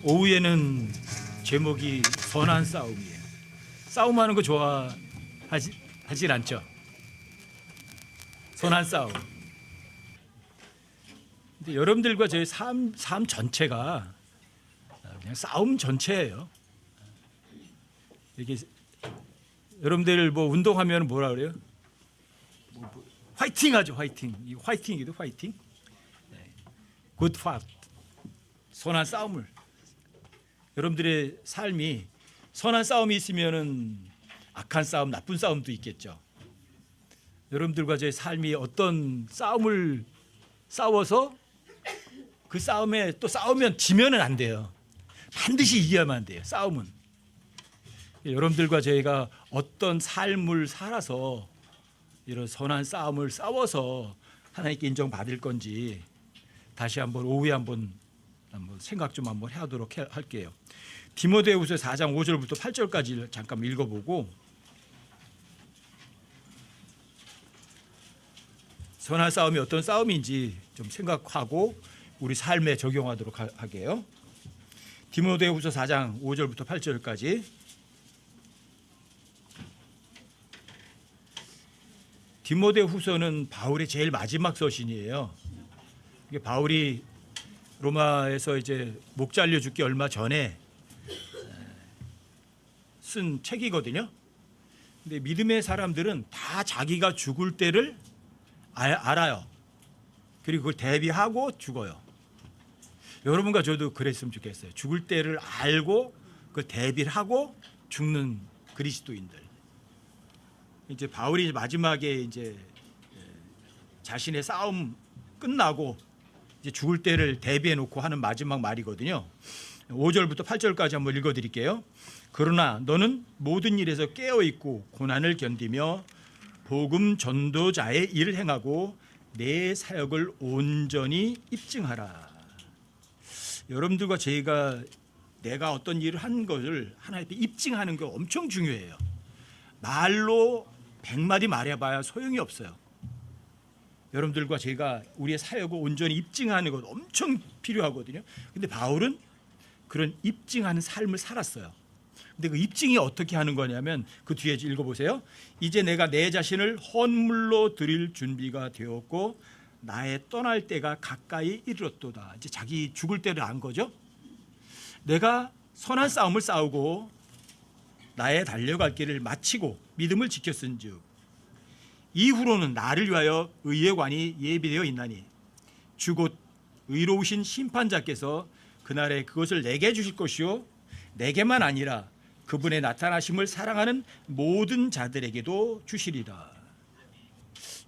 오후에는 제목이 선한 싸움이에요. 싸움하는 거 좋아하진 않죠? 선한 싸움. 근데 여러분들과 저희 삶 전체가 그냥 싸움 전체예요. 이게 여러분들 뭐 운동하면 뭐라 그래요? 화이팅 하죠, 화이팅. 이 화이팅이도 화이팅. 굿 파이트. 선한 싸움을. 여러분들의 삶이 선한 싸움이 있으면은 악한 싸움, 나쁜 싸움도 있겠죠. 여러분들과 제 삶이 어떤 싸움을 싸워서 그 싸움에 또 싸우면 지면은 안 돼요. 반드시 이겨야만 돼요. 싸움은. 여러분들과 저희가 어떤 삶을 살아서 이런 선한 싸움을 싸워서 하나님께 인정받을 건지 다시 한번 오후에 한번 생각 좀 한번 하도록 할게요. 디모데후서 4장 5절부터 8절까지 잠깐 읽어보고 선한 싸움이 어떤 싸움인지 좀 생각하고 우리 삶에 적용하도록 하게요. 디모데후서 4장 5절부터 8절까지. 디모데후서는 바울의 제일 마지막 서신이에요. 이게 바울이 로마에서 이제 목 잘려 죽기 얼마 전에 쓴 책이거든요. 근데 믿음의 사람들은 다 자기가 죽을 때를 알아요. 그리고 그걸 대비하고 죽어요. 여러분과 저도 그랬으면 좋겠어요. 죽을 때를 알고 그걸 대비를 하고 죽는 그리스도인들. 이제 바울이 마지막에 이제 자신의 싸움 끝나고 이제 죽을 때를 대비해 놓고 하는 마지막 말이거든요. 5절부터 8절까지 한번 읽어 드릴게요. 그러나 너는 모든 일에서 깨어 있고 고난을 견디며 복음 전도자의 일을 행하고 내 사역을 온전히 입증하라. 여러분들과 저희가 내가 어떤 일을 한 것을 하나님께 입증하는 거 엄청 중요해요. 말로 100마디 말해봐야 소용이 없어요. 여러분들과 제가 우리의 사역을 온전히 입증하는 것 엄청 필요하거든요. 근데 바울은 그런 입증하는 삶을 살았어요. 근데 그 입증이 어떻게 하는 거냐면 그 뒤에 읽어보세요. 이제 내가 내 자신을 헌물로 드릴 준비가 되었고 나의 떠날 때가 가까이 이르렀도다. 이제 자기 죽을 때를 안 거죠. 내가 선한 싸움을 싸우고 나의 달려갈 길을 마치고 믿음을 지켰은즉 이후로는 나를 위하여 의의 관이 예비되어 있나니 주 곧 의로우신 심판자께서 그날에 그것을 내게 주실 것이요 내게만 아니라 그분의 나타나심을 사랑하는 모든 자들에게도 주시리라.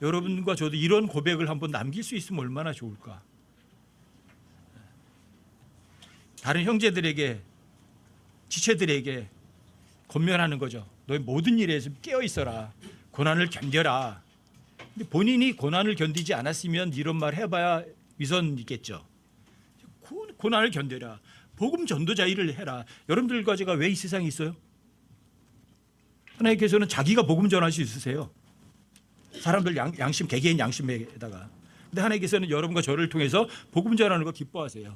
여러분과 저도 이런 고백을 한번 남길 수 있으면 얼마나 좋을까. 다른 형제들에게 지체들에게 권면하는 거죠. 너희 모든 일에서 깨어 있어라. 고난을 견뎌라. 근데 본인이 고난을 견디지 않았으면 이런 말 해봐야 위선 있겠죠. 고난을 견뎌라. 복음 전도자 일을 해라. 여러분들과 제가 왜 이 세상에 있어요? 하나님께서는 자기가 복음 전할 수 있으세요. 사람들 양심, 개개인 양심에다가. 근데 하나님께서는 여러분과 저를 통해서 복음 전하는 거 기뻐하세요.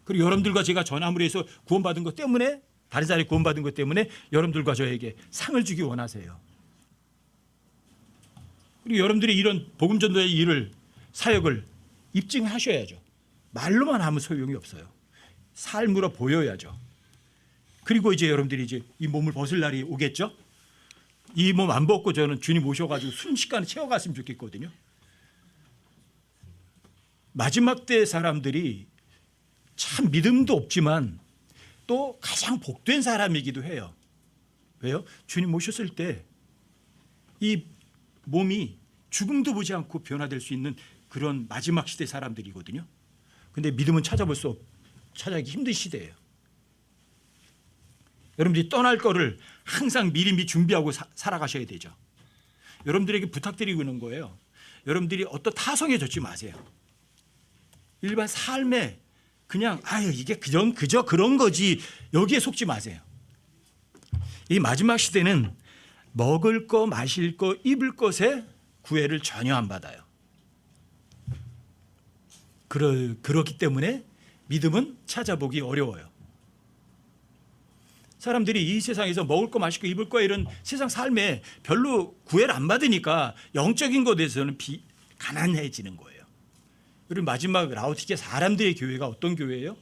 그리고 여러분들과 제가 전함으로 해서 구원받은 것 때문에, 다른 사람이 구원받은 것 때문에 여러분들과 저에게 상을 주기 원하세요. 그리고 여러분들이 이런 복음 전도의 일을, 사역을 입증하셔야죠. 말로만 하면 소용이 없어요. 삶으로 보여야죠. 그리고 이제 여러분들이 이제 이 몸을 벗을 날이 오겠죠. 이 몸 안 벗고 저는 주님 모셔가지고 순식간에 채워갔으면 좋겠거든요. 마지막 때 사람들이 참 믿음도 없지만 또 가장 복된 사람이기도 해요. 왜요? 주님 모셨을 때 이 몸이 죽음도 보지 않고 변화될 수 있는 그런 마지막 시대 사람들이거든요. 근데 믿음은 찾아가기 힘든 시대예요. 여러분들이 떠날 거를 항상 미리 준비하고 살아가셔야 되죠. 여러분들에게 부탁드리고 있는 거예요. 여러분들이 어떤 타성에 젖지 마세요. 일반 삶에 그냥 이게 그저 그런 거지 여기에 속지 마세요. 이 마지막 시대는 먹을 거, 마실 거, 입을 것에 구애를 전혀 안 받아요. 그렇기 때문에 믿음은 찾아보기 어려워요. 사람들이 이 세상에서 먹을 거 마실 거 입을 거 이런 세상 삶에 별로 구애를 안 받으니까 영적인 것에 대해서는 가난해지는 거예요. 그리고 마지막 라오디게아 사람들의 교회가 어떤 교회예요?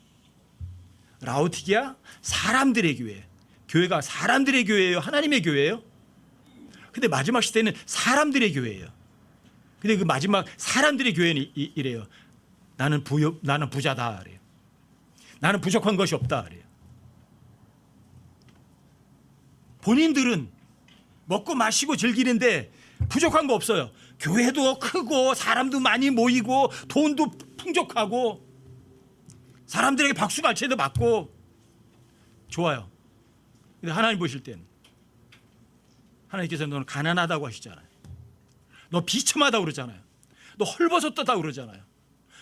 라오디게아 사람들의 교회. 교회가 사람들의 교회예요? 하나님의 교회예요? 근데 마지막 시대는 사람들의 교회예요. 근데 그 마지막 사람들의 교회는 이래요. 나는 부자다 그래요. 나는 부족한 것이 없다 그래요. 본인들은 먹고 마시고 즐기는데 부족한 거 없어요. 교회도 크고 사람도 많이 모이고 돈도 풍족하고 사람들에게 박수갈채도 받고 좋아요. 근데 하나님 보실 때는 하나님께서 너는 가난하다고 하시잖아요. 너 비참하다고 그러잖아요. 너 헐벗었다고 그러잖아요.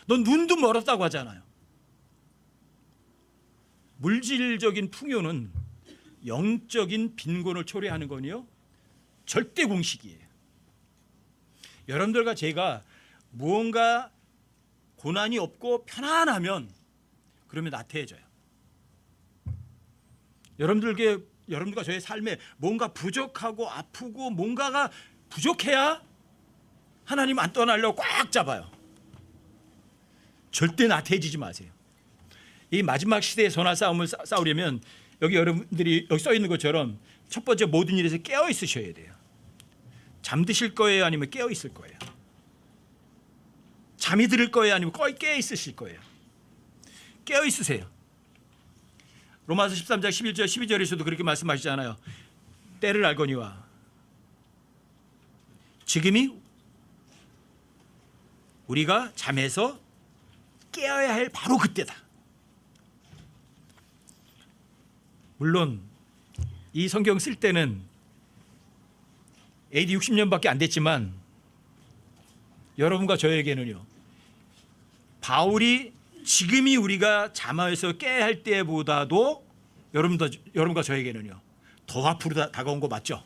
너 눈도 멀었다고 하잖아요. 물질적인 풍요는 영적인 빈곤을 초래하는 거니요 절대 공식이에요. 여러분들과 제가 무언가 고난이 없고 편안하면 그러면 나태해져요. 여러분들과 저의 삶에 뭔가 부족하고 아프고 뭔가가 부족해야 하나님 안 떠나려고 꽉 잡아요. 절대 나태해지지 마세요. 이 마지막 시대의 선한 싸움을 싸우려면 여기 여러분들이 여기 써 있는 것처럼 첫 번째 모든 일에서 깨어 있으셔야 돼요. 잠드실 거예요? 아니면 깨어 있을 거예요? 잠이 들 거예요? 아니면 깨어 있으실 거예요? 깨어 있으세요. 로마서 13장 11절 12절에서도 그렇게 말씀하시잖아요. 때를 알거니와 지금이 우리가 잠에서 깨어야 할 바로 그때다. 물론 이 성경 쓸 때는 AD 60년밖에 안 됐지만 여러분과 저에게는요. 바울이 지금이 우리가 잠에서 깨야 할 때보다도 여러분과 저에게는요. 더 앞으로 다가온 거 맞죠?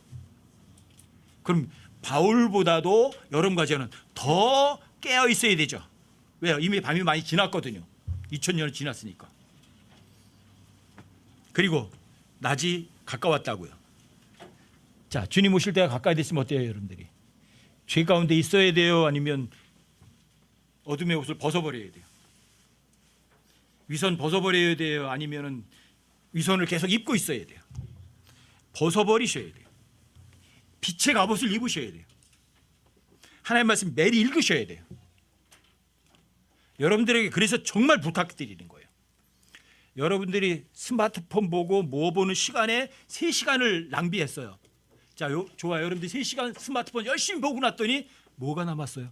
그럼 바울보다도 여러분과 저는 더 깨어 있어야 되죠. 왜요? 이미 밤이 많이 지났거든요. 2000년을 지났으니까. 그리고 낮이 가까웠다고요. 자, 주님 오실 때가 가까이 됐으면 어때요, 여러분들이? 죄 가운데 있어야 돼요? 아니면 어둠의 옷을 벗어버려야 돼요? 위선 벗어버려야 돼요? 아니면 위선을 계속 입고 있어야 돼요? 벗어버리셔야 돼요. 빛의 갑옷을 입으셔야 돼요. 하나님의 말씀 매일 읽으셔야 돼요. 여러분들에게 그래서 정말 부탁드리는 거예요. 여러분들이 스마트폰 보고 뭐 보는 시간에 3시간을 낭비했어요. 자, 좋아요. 여러분들이 3시간 스마트폰 열심히 보고 났더니 뭐가 남았어요?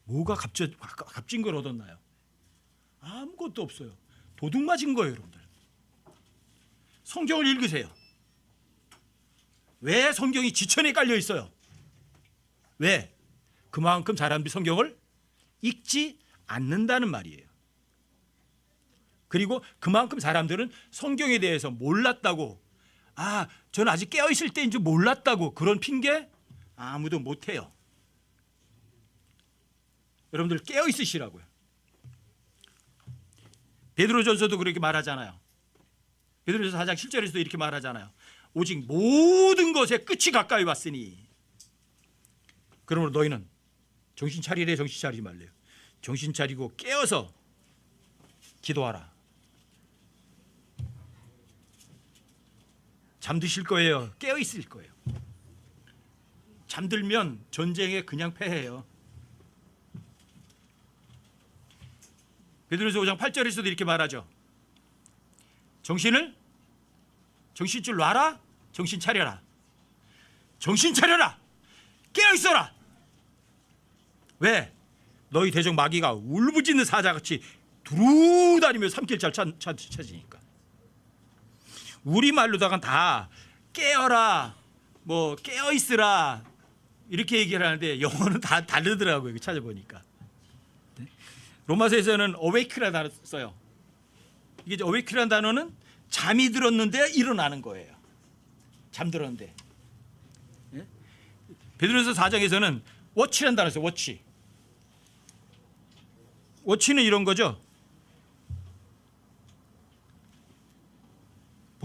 뭐가 값진 걸 얻었나요? 아무것도 없어요. 도둑 맞은 거예요, 여러분들. 성경을 읽으세요. 왜 성경이 지천에 깔려 있어요? 왜? 그만큼 사람들이 성경을 읽지 않는다는 말이에요. 그리고 그만큼 사람들은 성경에 대해서 몰랐다고, 저는 아직 깨어있을 때인 줄 몰랐다고 그런 핑계 아무도 못해요. 여러분들 깨어있으시라고요. 베드로전서도 그렇게 말하잖아요. 베드로전서 4장 7절에서도 이렇게 말하잖아요. 오직 모든 것에 끝이 가까이 왔으니 그러므로 너희는 정신 차리래. 정신 차리지 말래요. 정신 차리고 깨어서 기도하라. 잠드실 거예요? 깨어 있을 거예요? 잠들면 전쟁에 그냥 패해요. 베드로전서 5장 8절에서도 이렇게 말하죠. 정신줄 놔라. 정신 차려라. 정신 차려라. 깨어 있어라. 왜? 너희 대적 마귀가 울부짖는 사자같이 두루 다니며 삼킬 잘 찾으니까. 우리말로다가 다 깨어라, 뭐 깨어 있으라 이렇게 얘기를 하는데 영어는 다 다르더라고요. 찾아보니까. 로마서에서는 awake라는 단어 써요. 이게 awake라는 단어는 잠이 들었는데 일어나는 거예요. 잠들었는데. 베드로전서 4장에서는 watch라는 단어 써요. watch는 이런 거죠.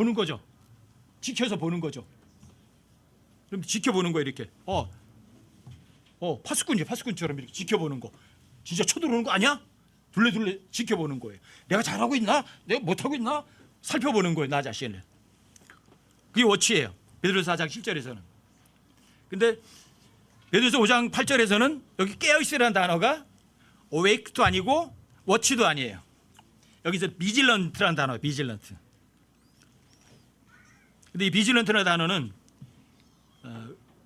보는 거죠. 지켜서 보는 거죠. 그럼 지켜보는 거예요. 이렇게 파수꾼처럼 이렇게 지켜보는 거. 진짜 쳐들어오는 거 아니야? 둘레둘레 지켜보는 거예요. 내가 잘하고 있나? 내가 못하고 있나? 살펴보는 거예요. 나 자신을. 그게 워치예요. 베드로서 4장 7절에서는. 근데 베드로서 5장 8절에서는 여기 깨어있으라는 단어가 awake도 아니고 watch도 아니에요. 여기서 vigilant라는 단어예요. vigilant. 근데 이 vigilant라는 단어는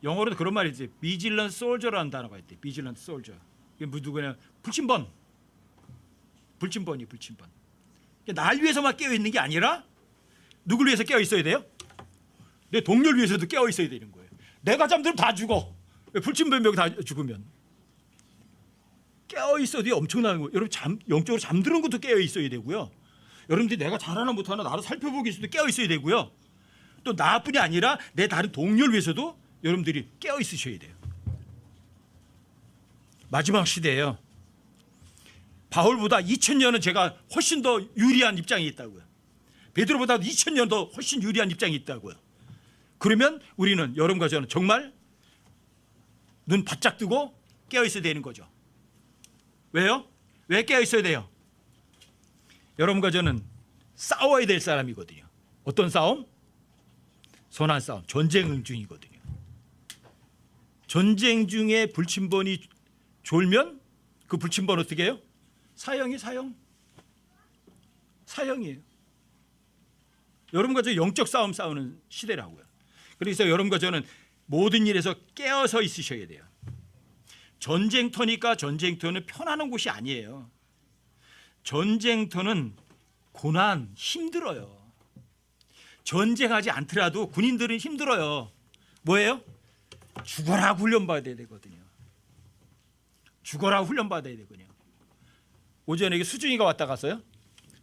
영어로도 그런 말이 있지. vigilant soldier라는 단어가 있대. vigilant soldier. 이게 누구냐? 불침번. 날 위해서만 깨어 있는 게 아니라 누굴 위해서 깨어 있어야 돼요? 내 동료를 위해서도 깨어 있어야 되는 거예요. 내가 잠들면 다 죽어. 불침번병 다 죽으면. 깨어 있어도 엄청나는 거예요. 여러분 영적으로 잠드는 것도 깨어 있어야 되고요. 여러분들이 내가 잘하나 못하나 나를 살펴보기 위해서도 깨어 있어야 되고요. 또 나뿐이 아니라 내 다른 동료를 위해서도 여러분들이 깨어 있으셔야 돼요. 마지막 시대예요. 바울보다 2000년은 제가 훨씬 더 유리한 입장이 있다고요. 베드로보다 2000년 더 훨씬 유리한 입장이 있다고요. 그러면 우리는 여러분과 저는 정말 눈 바짝 뜨고 깨어 있어야 되는 거죠. 왜요? 왜 깨어 있어야 돼요? 여러분과 저는 싸워야 될 사람이거든요. 어떤 싸움? 선한 싸움. 전쟁 중이거든요. 전쟁 중에 불침번이 졸면 그 불침번 어떻게 해요? 사형이에요. 여러분과 저 영적 싸움 싸우는 시대라고요. 그래서 여러분과 저는 모든 일에서 깨어서 있으셔야 돼요. 전쟁터니까 전쟁터는 편안한 곳이 아니에요. 전쟁터는 고난, 힘들어요. 전쟁하지 않더라도 군인들은 힘들어요. 뭐예요? 죽어라 훈련받아야 되거든요. 오전에 수중이가 왔다 갔어요.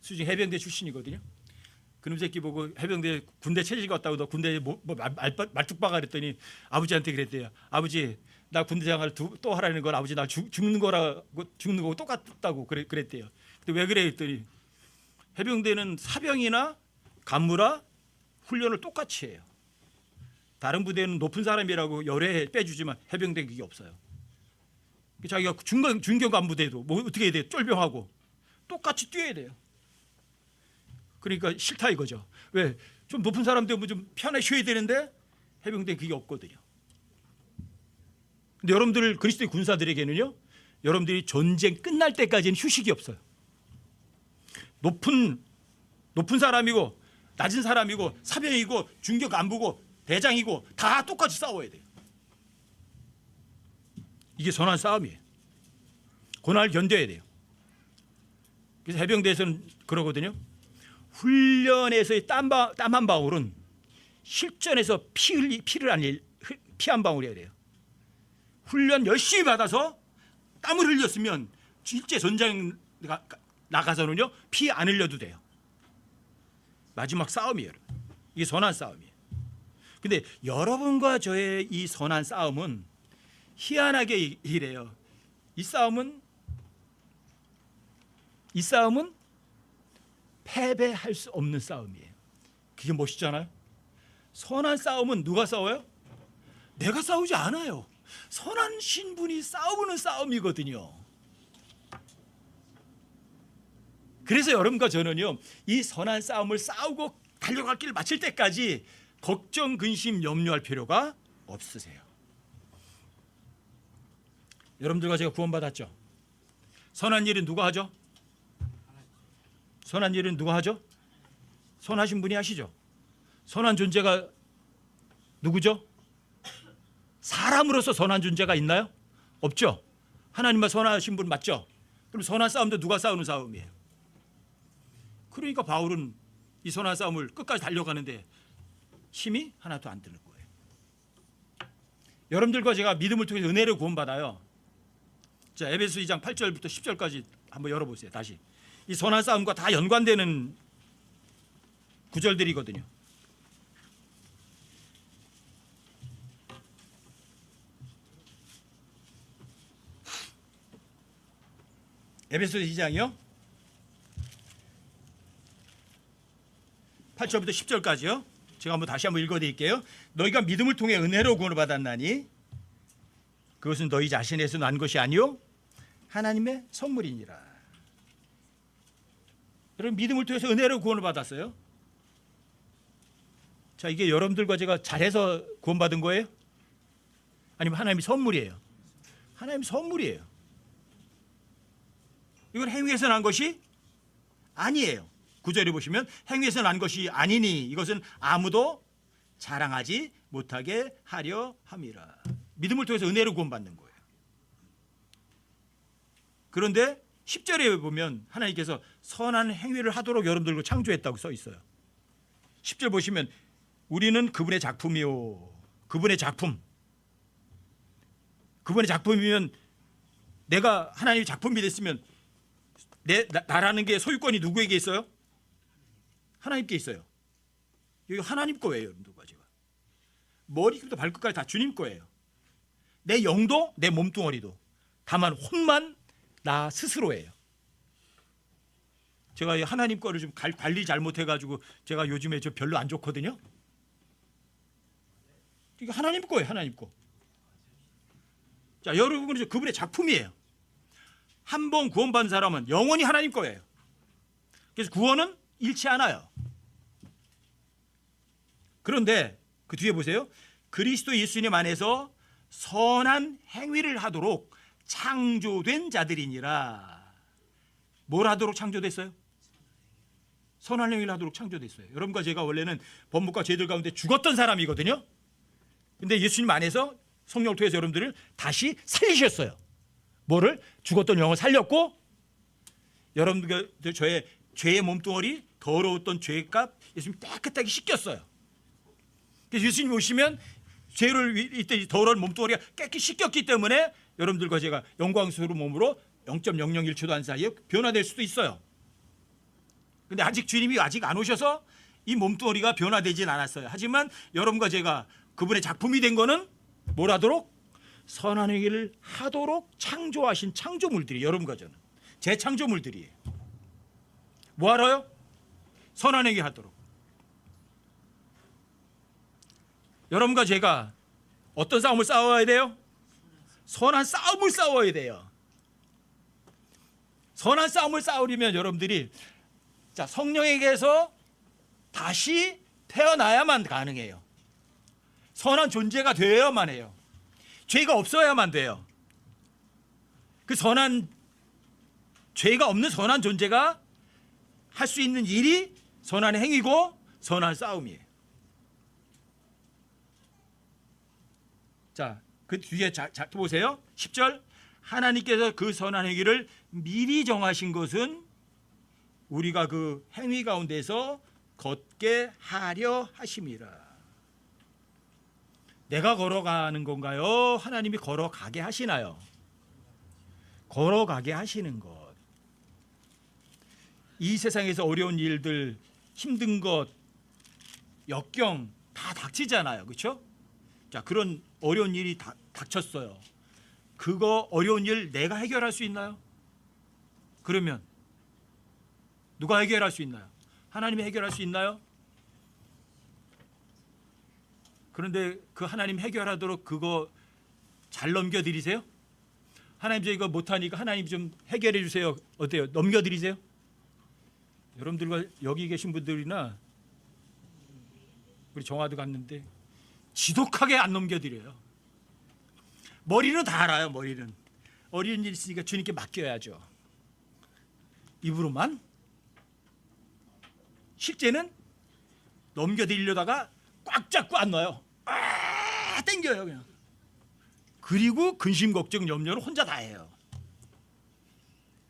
수중 해병대 출신이거든요. 그놈 새끼 보고 해병대 군대 체질 갔다 오다 군대에 말뚝박아 그랬더니 아버지한테 그랬대요. 아버지 나 군대 생활 또 하라는 건 아버지 나 죽는 거고 똑같다고 그랬대요. 근데 왜 그래 했더니 해병대는 사병이나 간무라 훈련을 똑같이 해요. 다른 부대는 높은 사람이라고 열애 빼주지만 해병대는 그게 없어요. 자기가 중경 간부대도 뭐 어떻게 해야 돼요? 쫄병하고 똑같이 뛰어야 돼요. 그러니까 싫다 이거죠. 왜? 좀 높은 사람들 뭐 좀 편하게 쉬어야 되는데 해병대는 그게 없거든요. 근데 여러분들 그리스도의 군사들에게는요, 여러분들이 전쟁 끝날 때까지는 휴식이 없어요. 높은 사람이고 낮은 사람이고 사병이고 중경 간부고 대장이고 다 똑같이 싸워야 돼요. 이게 선한 싸움이에요. 고난을 견뎌야 돼요. 그래서 해병대에서는 그러거든요. 훈련에서의 땀 한 방울은 실전에서 피 한 방울 해야 돼요. 훈련 열심히 받아서 땀을 흘렸으면 실제 전장 나가서는요 피 안 흘려도 돼요. 마지막 싸움이에요. 이게 선한 싸움이에요. 근데 여러분과 저의 이 선한 싸움은 희한하게 이래요. 이 싸움은 패배할 수 없는 싸움이에요. 그게 멋있잖아요. 선한 싸움은 누가 싸워요? 내가 싸우지 않아요. 선한 신분이 싸우는 싸움이거든요. 그래서 여러분과 저는요, 이 선한 싸움을 싸우고 달려갈 길을 마칠 때까지 걱정, 근심, 염려할 필요가 없으세요. 여러분들과 제가 구원받았죠? 선한 일은 누가 하죠? 선한 일은 누가 하죠? 선하신 분이 하시죠. 선한 존재가 누구죠? 사람으로서 선한 존재가 있나요? 없죠. 하나님만 선하신 분 맞죠? 그럼 선한 싸움도 누가 싸우는 싸움이에요? 그러니까 바울은 이 선한 싸움을 끝까지 달려가는데 힘이 하나도 안 드는 거예요. 여러분들과 제가 믿음을 통해서 은혜를 구원받아요. 자, 에베소 2장 8절부터 10절까지 한번 열어보세요. 다시. 이 선한 싸움과 다 연관되는 구절들이거든요. 에베소 2장이요. 8절부터 10절까지요. 제가 다시 한번 읽어드릴게요. 너희가 믿음을 통해 은혜로 구원을 받았나니 그것은 너희 자신에서 난 것이 아니요 하나님의 선물이니라. 여러분 믿음을 통해서 은혜로 구원을 받았어요. 자, 이게 여러분들과 제가 잘해서 구원받은 거예요? 아니면 하나님의 선물이에요? 하나님의 선물이에요. 이건 행위에서 난 것이 아니에요. 9절에 보시면 행위에서 난 것이 아니니 이것은 아무도 자랑하지 못하게 하려 함이라. 믿음을 통해서 은혜로 구원받는 거예요. 그런데 10절에 보면 하나님께서 선한 행위를 하도록 여러분들과 창조했다고 써 있어요. 10절 보시면 우리는 그분의 작품이요. 그분의 작품. 그분의 작품이면 내가 하나님의 작품이 됐으면 나라는 게 소유권이 누구에게 있어요? 하나님께 있어요. 여기 하나님 거예요. 여러분들과 제가. 머리부터 발끝까지 다 주님 거예요. 내 영도 내 몸뚱어리도. 다만 혼만 나 스스로예요. 제가 하나님 거를 좀 관리 잘못해가지고 제가 요즘에 저 별로 안 좋거든요. 이게 하나님 거예요. 하나님 거. 자, 여러분은 그분의 작품이에요. 한 번 구원받은 사람은 영원히 하나님 거예요. 그래서 구원은 잃지 않아요. 그런데 그 뒤에 보세요. 그리스도 예수님 안에서 선한 행위를 하도록 창조된 자들이니라. 뭘 하도록 창조됐어요? 선한 행위를 하도록 창조됐어요. 여러분과 제가 원래는 범법과 죄들 가운데 죽었던 사람이거든요. 근데 예수님 안에서 성령을 통해서 여러분들을 다시 살리셨어요. 뭐를? 죽었던 영을 살렸고 여러분들 저의 죄의 몸뚱어리 더러웠던 죄값 예수님 깨끗하게 씻겼어요. 그래서 예수님 오시면 죄를 이때 더러운 몸뚱어리가 깨끗이 씻겼기 때문에 여러분들과 제가 영광스러운 몸으로 0.001초도 안 사이에 변화될 수도 있어요. 근데 아직 주님이 아직 안 오셔서 이 몸뚱어리가 변화되진 않았어요. 하지만 여러분과 제가 그분의 작품이 된 거는 뭘 하도록? 선한 행위를 하도록 창조하신 창조물들이 여러분과 저는 제 창조물들이에요. 뭐 하러요? 선한 행위 하도록. 여러분과 제가 어떤 싸움을 싸워야 돼요? 선한 싸움을 싸워야 돼요. 선한 싸움을 싸우려면 여러분들이 자, 성령에게서 다시 태어나야만 가능해요. 선한 존재가 되어야만 해요. 죄가 없어야만 돼요. 그 선한 죄가 없는 선한 존재가 할 수 있는 일이 선한 행위고 선한 싸움이에요. 자, 그 뒤에 보세요. 10절 하나님께서 그 선한 행위를 미리 정하신 것은 우리가 그 행위 가운데서 걷게 하려 하심이라. 내가 걸어가는 건가요? 하나님이 걸어가게 하시나요? 걸어가게 하시는 것. 이 세상에서 어려운 일들, 힘든 것, 역경 다 닥치잖아요. 그렇죠? 자, 그런 어려운 일이 닥쳤어요. 그거 어려운 일 내가 해결할 수 있나요? 그러면 누가 해결할 수 있나요? 하나님이 해결할 수 있나요? 그런데 그 하나님 해결하도록 그거 잘 넘겨드리세요? 하나님 저 이거 못하니까 하나님 좀 해결해 주세요. 어때요? 넘겨드리세요? 여러분들과 여기 계신 분들이나 우리 정화도 갔는데 지독하게 안 넘겨드려요. 머리는 다 알아요. 머리는 어려운 일 있으니까 주님께 맡겨야죠. 입으로만 실제는 넘겨드리려다가 꽉 잡고 안 놔요. 땡겨요 그냥. 그리고 근심 걱정 염려를 혼자 다 해요.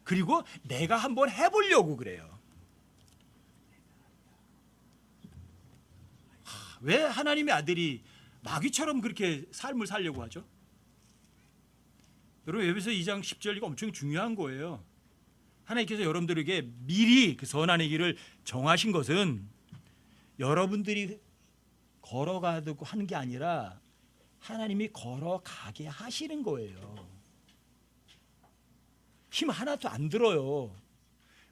그리고 내가 한번 해보려고 그래요. 왜 하나님의 아들이 마귀처럼 그렇게 삶을 살려고 하죠? 여러분 에베소 2장 10절 이거 엄청 중요한 거예요. 하나님께서 여러분들에게 미리 그 선한의 길을 정하신 것은 여러분들이 걸어가고 하는 게 아니라 하나님이 걸어가게 하시는 거예요. 힘 하나도 안 들어요.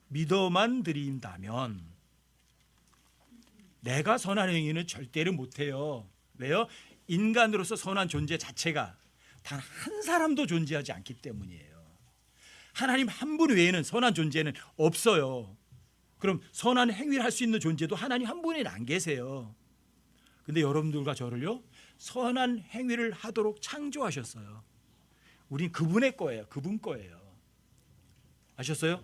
믿어만 드린다면. 내가 선한 행위는 절대로 못해요. 왜요? 인간으로서 선한 존재 자체가 단 한 사람도 존재하지 않기 때문이에요. 하나님 한 분 외에는 선한 존재는 없어요. 그럼 선한 행위를 할 수 있는 존재도 하나님 한 분이 안 계세요. 근데 여러분들과 저를요, 선한 행위를 하도록 창조하셨어요. 우린 그분의 거예요. 그분 거예요. 아셨어요?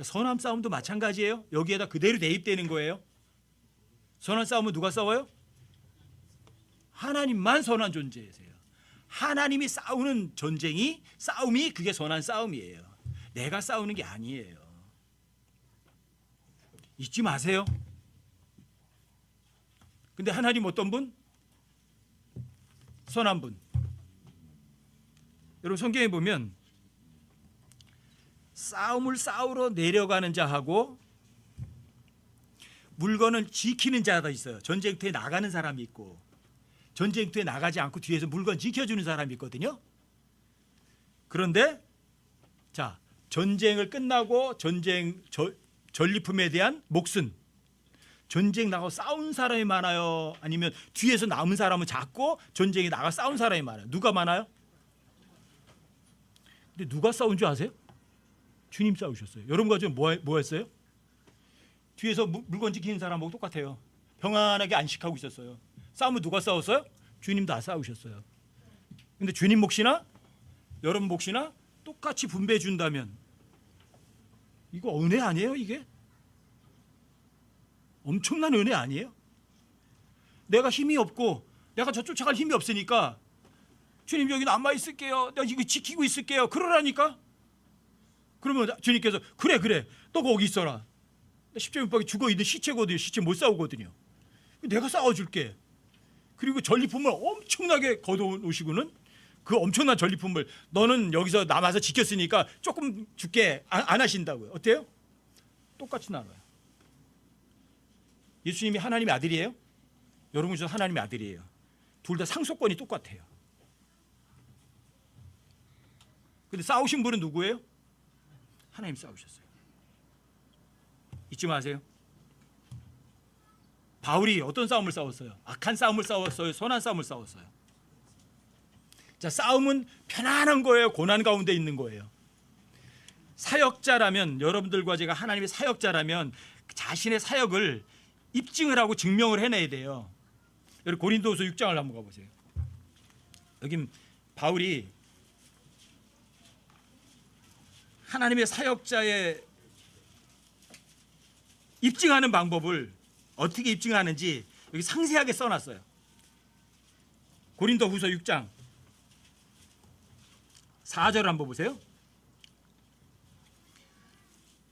선한 싸움도 마찬가지예요. 여기에다 그대로 대입되는 거예요. 선한 싸움은 누가 싸워요? 하나님만 선한 존재이세요. 하나님이 싸우는 전쟁이, 싸움이 그게 선한 싸움이에요. 내가 싸우는 게 아니에요. 잊지 마세요. 근데 하나님 어떤 분? 선한 분. 여러분 성경에 보면 싸움을 싸우러 내려가는 자하고 물건을 지키는 자가 있어요. 전쟁터에 나가는 사람이 있고 전쟁터에 나가지 않고 뒤에서 물건 지켜주는 사람이 있거든요. 그런데 자, 전쟁을 끝나고 전리품에 대한 몫은 전쟁 나가고 싸운 사람이 많아요? 아니면 뒤에서 남은 사람은 작고 전쟁에 나가 싸운 사람이 많아요? 누가 많아요? 근데 누가 싸운 줄 아세요? 주님 싸우셨어요. 여러분과 지금 뭐 했어요? 뒤에서 물건 지키는 사람하고 똑같아요. 평안하게 안식하고 있었어요. 싸움은 누가 싸웠어요? 주님 다 싸우셨어요. 근데 주님 몫이나 여러분 몫이나 똑같이 분배해 준다면 이거 은혜 아니에요? 이게 엄청난 은혜 아니에요? 내가 힘이 없고 내가 저 쫓아갈 힘이 없으니까 주님 여기 남아 있을게요. 내가 이거 지키고 있을게요. 그러라니까. 그러면 주님께서 그래 너 거기 있어라. 십자가에 죽어있는 시체거든요. 시체 못 싸우거든요. 내가 싸워줄게. 그리고 전리품을 엄청나게 걷어오시고는 그 엄청난 전리품을 너는 여기서 남아서 지켰으니까 조금 줄게 안 하신다고요. 어때요? 똑같이 나눠요. 예수님이 하나님의 아들이에요? 여러분 저 하나님의 아들이에요. 둘 다 상속권이 똑같아요. 근데 싸우신 분은 누구예요? 하나님 싸우셨어요. 잊지 마세요. 바울이 어떤 싸움을 싸웠어요? 악한 싸움을 싸웠어요? 선한 싸움을 싸웠어요? 자, 싸움은 편안한 거예요? 고난 가운데 있는 거예요? 사역자라면, 여러분들과 제가 하나님의 사역자라면 자신의 사역을 입증을 하고 증명을 해내야 돼요. 여러분 고린도후서 6장을 한번 가보세요. 여기 바울이 하나님의 사역자의 입증하는 방법을 어떻게 입증하는지 여기 상세하게 써놨어요. 고린도후서 6장 4절 한번 보세요.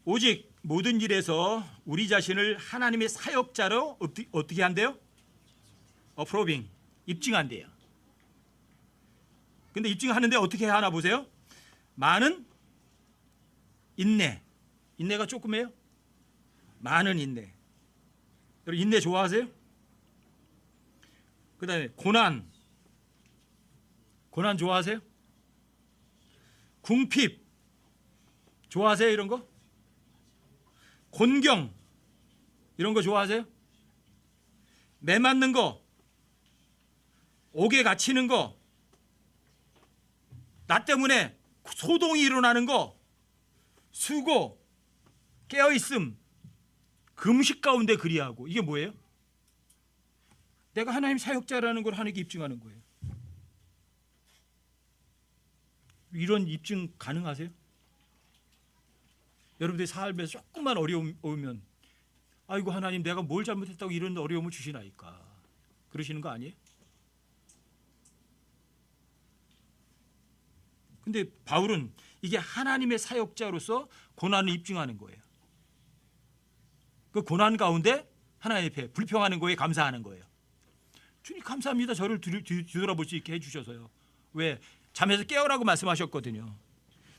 오직 모든 일에서 우리 자신을 하나님의 사역자로 어떻게 한대요? 어프로빙, 입증한대요. 근데 입증하는데 어떻게 하나 보세요. 많은 인내. 인내가 조금해요? 많은 인내. 여러분 인내 좋아하세요? 그 다음에 고난. 고난 좋아하세요? 궁핍. 좋아하세요 이런 거? 곤경. 이런 거 좋아하세요? 매 맞는 거. 옥에 갇히는 거. 나 때문에 소동이 일어나는 거. 수고. 깨어있음. 금식 가운데 그리하고. 이게 뭐예요? 내가 하나님 사역자라는 걸 하나님께 입증하는 거예요. 이런 입증 가능하세요? 여러분들의 삶에서 조금만 어려움 오면 아이고 하나님 내가 뭘 잘못했다고 이런 어려움을 주시나이까 그러시는 거 아니에요? 근데 바울은 이게 하나님의 사역자로서 고난을 입증하는 거예요. 그 고난 가운데 하나님 앞에 불평하는 거에 감사하는 거예요. 주님 감사합니다. 저를 뒤돌아볼 수 있게 해주셔서요. 왜? 잠에서 깨어라고 말씀하셨거든요.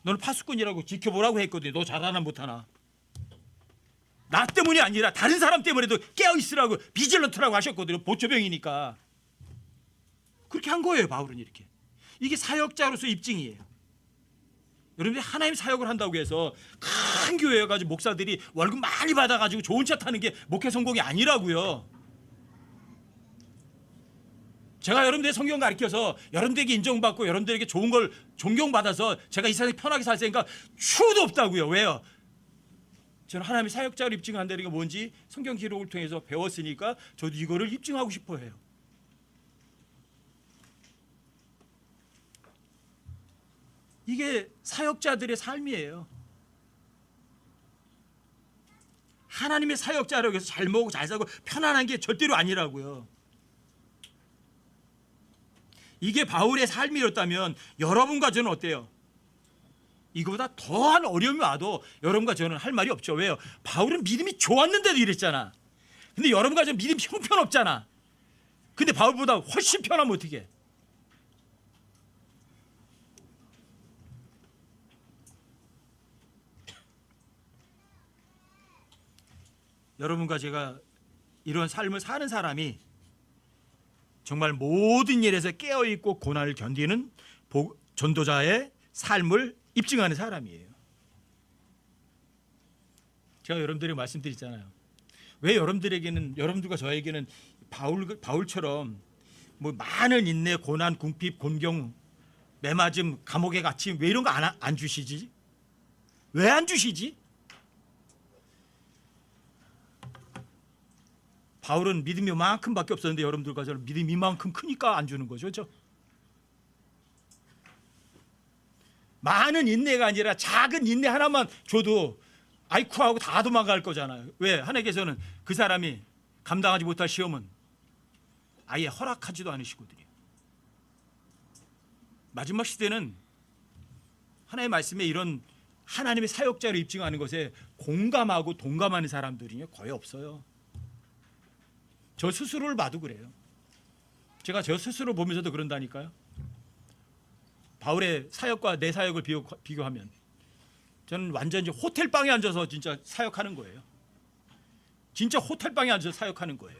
너는 파수꾼이라고 지켜보라고 했거든요. 너 잘하나 못하나. 나 때문이 아니라 다른 사람 때문에도 깨어있으라고 비질런트라고 하셨거든요. 보초병이니까. 그렇게 한 거예요. 바울은 이렇게. 이게 사역자로서 입증이에요. 여러분들이 하나님 사역을 한다고 해서 큰 교회에 가지고 목사들이 월급 많이 받아가지고 좋은 차 타는 게 목회 성공이 아니라고요. 제가 여러분들의 성경 가르쳐서 여러분들에게 인정받고 여러분들에게 좋은 걸 존경받아서 제가 이 세상에 편하게 살 생각 추도 없다고요. 왜요? 저는 하나님의 사역자를 입증한다는 게 뭔지 성경 기록을 통해서 배웠으니까 저도 이거를 입증하고 싶어 해요. 이게 사역자들의 삶이에요. 하나님의 사역자라고 해서 잘 먹고 잘 살고 편안한 게 절대로 아니라고요. 이게 바울의 삶이었다면 여러분과 저는 어때요? 이거보다 더한 어려움이 와도 여러분과 저는 할 말이 없죠. 왜요? 바울은 믿음이 좋았는데도 이랬잖아. 근데 여러분과 저는 믿음이 형편없잖아. 근데 바울보다 훨씬 편하면 어떻게? 여러분과 제가 이런 삶을 사는 사람이 정말 모든 일에서 깨어있고 고난을 견디는 전도자의 삶을 입증하는 사람이에요. 제가 여러분들에게 말씀드렸잖아요. 왜 여러분들과 저에게는 바울처럼 뭐 많은 인내, 고난, 궁핍, 곤경, 매맞음, 감옥에 갇힘 왜 이런 거 안 주시지? 왜 안 주시지? 바울은 믿음이 이만큼밖에 없었는데 여러분들과 저는 믿음이 이만큼 크니까 안 주는 거죠. 그렇죠? 많은 인내가 아니라 작은 인내 하나만 줘도 아이쿠 하고 다 도망갈 거잖아요. 왜? 하나님께서는 그 사람이 감당하지 못할 시험은 아예 허락하지도 않으시거든요. 마지막 시대는 하나님의 말씀에 이런 하나님의 사역자를 입증하는 것에 공감하고 동감하는 사람들이 거의 없어요. 저 스스로를 봐도 그래요. 제가 저 스스로 보면서도 그런다니까요. 바울의 사역과 내 사역을 비교하면 저는 완전히 호텔방에 앉아서 진짜 사역하는 거예요. 진짜 호텔방에 앉아서 사역하는 거예요.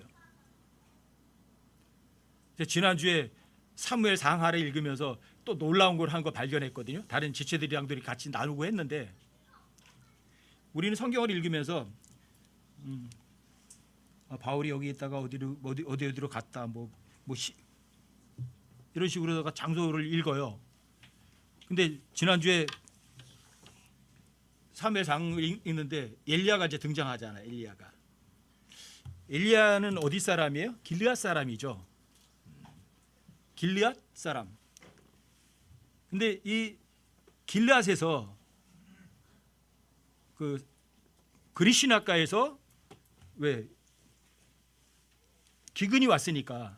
지난주에 사무엘 상하를 읽으면서 또 놀라운 걸 한 거 발견했거든요. 다른 지체들이랑들이 같이 나누고 했는데 우리는 성경을 읽으면서 바울이 여기 있다가 어디로 갔다 이런 식으로다가 장소를 읽어요. 근데 지난주에 사무엘상을 읽는데 엘리야가 이제 등장하잖아요. 엘리야는 어디 사람이에요? 길르앗 사람이죠. 길르앗 사람. 근데 이 길르앗에서 그 그리시나가에서 왜 기근이 왔으니까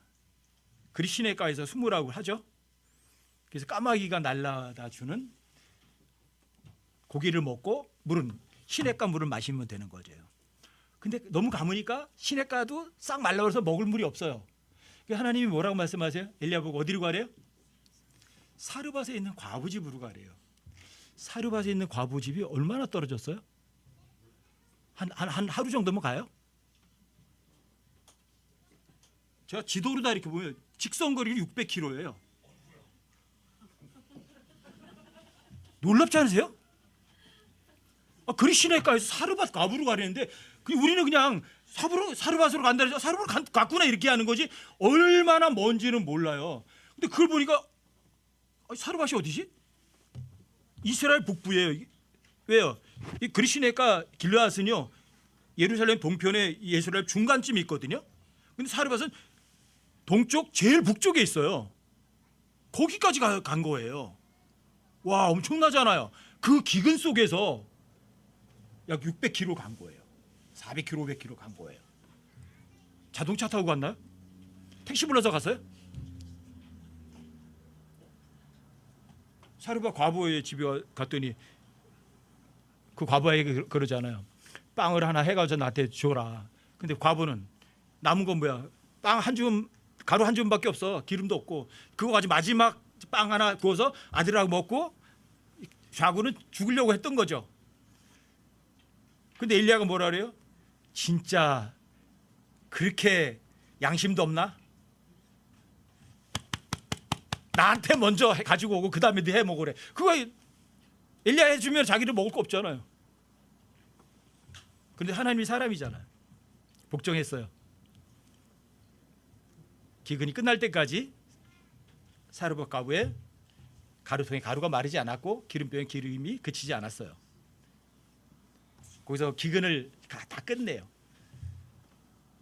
그리시나가에서 숨으라고 하죠. 그래서 까마귀가 날라다 주는 고기를 먹고 시냇가 물을 마시면 되는 거죠. 근데 너무 가무니까 시냇가도 싹 말라버려서 먹을 물이 없어요. 하나님이 뭐라고 말씀하세요? 엘리야 보고 어디로 가래요? 사르밧에 있는 과부집으로 가래요. 사르밧에 있는 과부집이 얼마나 떨어졌어요? 한 하루 정도면 가요? 제가 지도로 다 이렇게 보면 직선거리는 600km예요. 놀랍지 않으세요? 그리시네가에서 사르밧 과부로 가려는데 우리는 그냥 사르밧으로 간다 해서 사르밧 갔구나 이렇게 하는 거지 얼마나 먼지는 몰라요. 근데 그걸 보니까 사르밧이 어디지? 이스라엘 북부예요. 왜요? 이 그리시네가 길르앗은요 예루살렘 동편에 예루살렘 중간쯤에 있거든요. 근데 사르밧은 동쪽 제일 북쪽에 있어요. 거기까지 간 거예요. 와, 엄청나잖아요. 그 기근 속에서 약 600km 간 거예요. 400km, 500km 간 거예요. 자동차 타고 갔나요? 택시 불러서 갔어요? 사르밧 과부의 집에 갔더니 그 과부에게 그러잖아요. 빵을 하나 해가지고 나한테 줘라. 근데 과부는 남은 건 뭐야? 빵 한 줌, 가루 한 줌밖에 없어. 기름도 없고 그거 가지고 마지막 빵 하나 구워서 아들하고 먹고 좌구는 죽으려고 했던 거죠. 근데 엘리야가 뭐라 그래요? 진짜 그렇게 양심도 없나? 나한테 먼저 가지고 오고 그 다음에 네 해 먹으래. 그거 엘리야 해주면 자기를 먹을 거 없잖아요. 근데 하나님이 사람이잖아요. 복종했어요. 기근이 끝날 때까지 사르밧 가부에 가루통에 가루가 마르지 않았고 기름병에 기름이 그치지 않았어요. 거기서 기근을 다 끝내요.